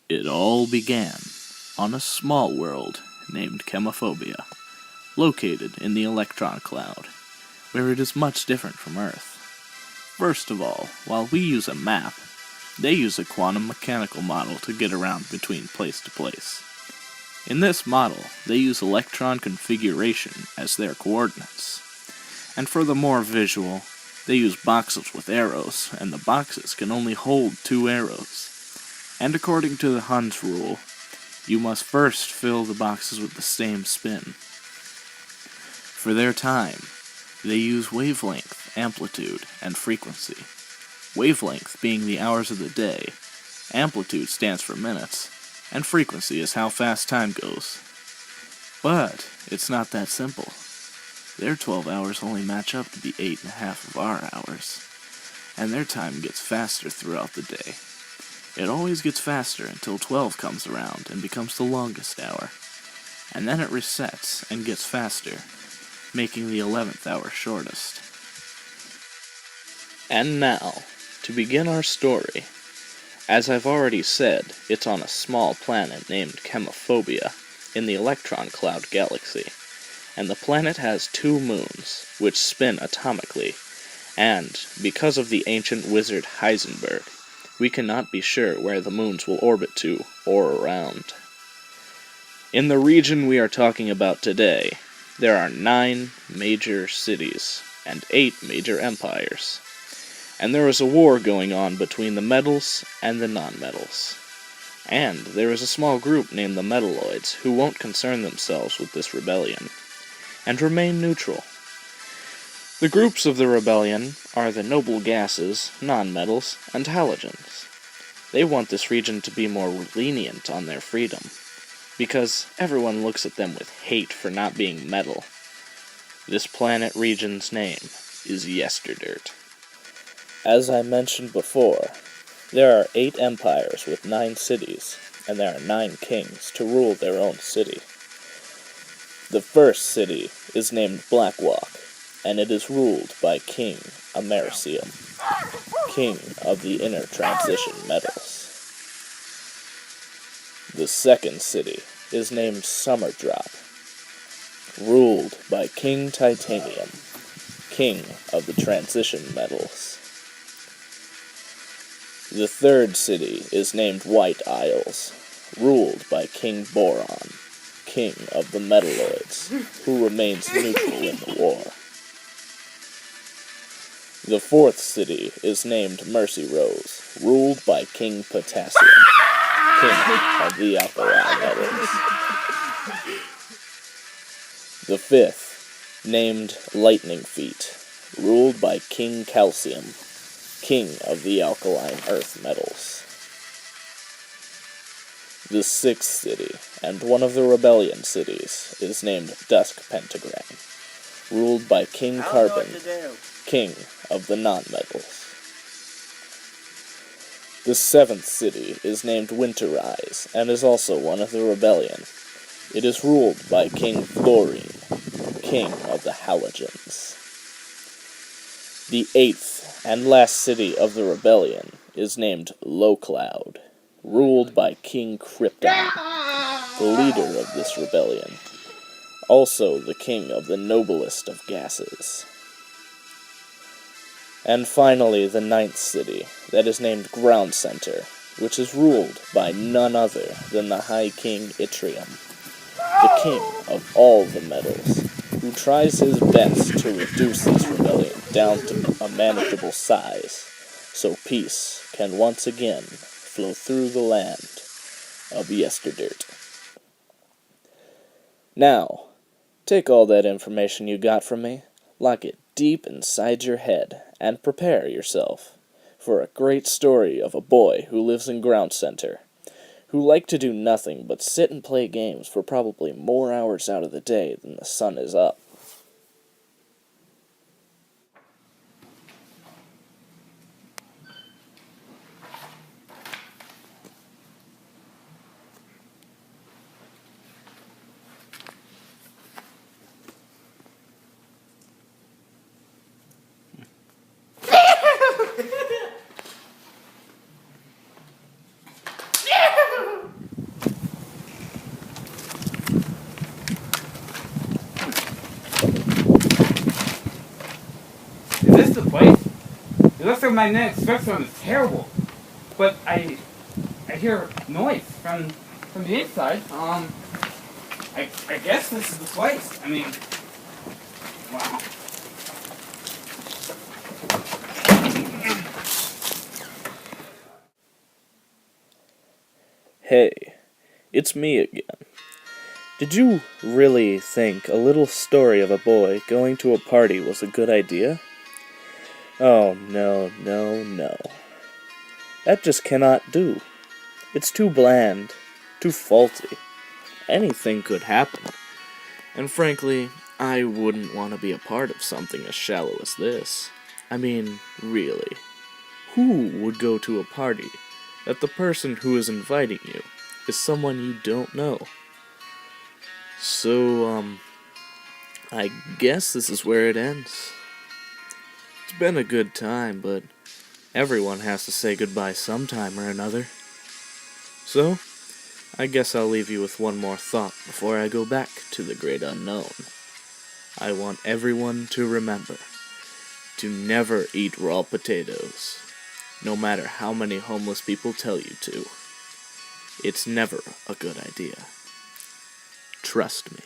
It all began on a small world named Chemophobia, located in the electron cloud, where it is much different from Earth. First of all, while we use a map, they use a quantum mechanical model to get around between place to place. In this model, they use electron configuration as their coordinates. And for the more visual, they use boxes with arrows, and the boxes can only hold 2 arrows. And according to the Hund's rule, you must first fill the boxes with the same spin. For their time, they use wavelength, amplitude, and frequency. Wavelength being the hours of the day, amplitude stands for minutes, and frequency is how fast time goes. But it's not that simple. Their 12 hours only match up to be 8.5 of our hours, and their time gets faster throughout the day. It always gets faster until 12 comes around and becomes the longest hour, and then it resets and gets faster, making the 11th hour shortest. And now, to begin our story. As I've already said, it's on a small planet named Chemophobia in the electron cloud galaxy, and the planet has 2 moons, which spin atomically, and, because of the ancient wizard Heisenberg, we cannot be sure where the moons will orbit to or around. In the region we are talking about today, there are 9 major cities and 8 major empires, and there is a war going on between the metals and the non-metals. And there is a small group named the Metalloids who won't concern themselves with this rebellion, and remain neutral. The groups of the rebellion are the noble gases, non-metals, and halogens. They want this region to be more lenient on their freedom, because everyone looks at them with hate for not being metal. This planet region's name is Yesterdirt. As I mentioned before, there are 8 empires with 9 cities, and there are 9 kings to rule their own city. The first city is named Blackwalk, and it is ruled by King Americium, king of the inner transition metals. The second city is named Summerdrop, ruled by King Titanium, king of the transition metals. The third city is named White Isles, ruled by King Boron, king of the Metalloids, who remains neutral in the war. The fourth city is named Mercy Rose, ruled by King Potassium, king of the alkali metals. The fifth, named Lightning Feet, ruled by King Calcium, king of the alkaline earth metals. The sixth city, and one of the rebellion cities, is named Dusk Pentagram, ruled by King Carbon, king of the non-metals. The seventh city is named Winterize, and is also one of the rebellion. It is ruled by King Fluorine, king of the halogens. The eighth and last city of the rebellion is named Low Cloud, ruled by King Krypton, the leader of this rebellion, also the king of the noblest of gases. And finally, the ninth city, that is named Ground Center, which is ruled by none other than the High King Yttrium, the king of all the metals, who tries his best to reduce this rebellion down to a manageable size, so peace can once again flow through the land of Yesterdirt. Now, take all that information you got from me, lock it deep inside your head, and prepare yourself for a great story of a boy who lives in Ground Center, who liked to do nothing but sit and play games for probably more hours out of the day than the sun is up. of my next spectrum is terrible, but I hear noise from the inside. I guess this is the place. I mean, wow. Hey, it's me again. Did you really think a little story of a boy going to a party was a good idea? Oh, no, no, no. That just cannot do. It's too bland, too faulty. Anything could happen. And frankly, I wouldn't want to be a part of something as shallow as this. I mean, really. Who would go to a party that the person who is inviting you is someone you don't know? So, I guess this is where it ends. It's been a good time, but everyone has to say goodbye sometime or another. So, I guess I'll leave you with one more thought before I go back to the great unknown. I want everyone to remember to never eat raw potatoes, no matter how many homeless people tell you to. It's never a good idea. Trust me.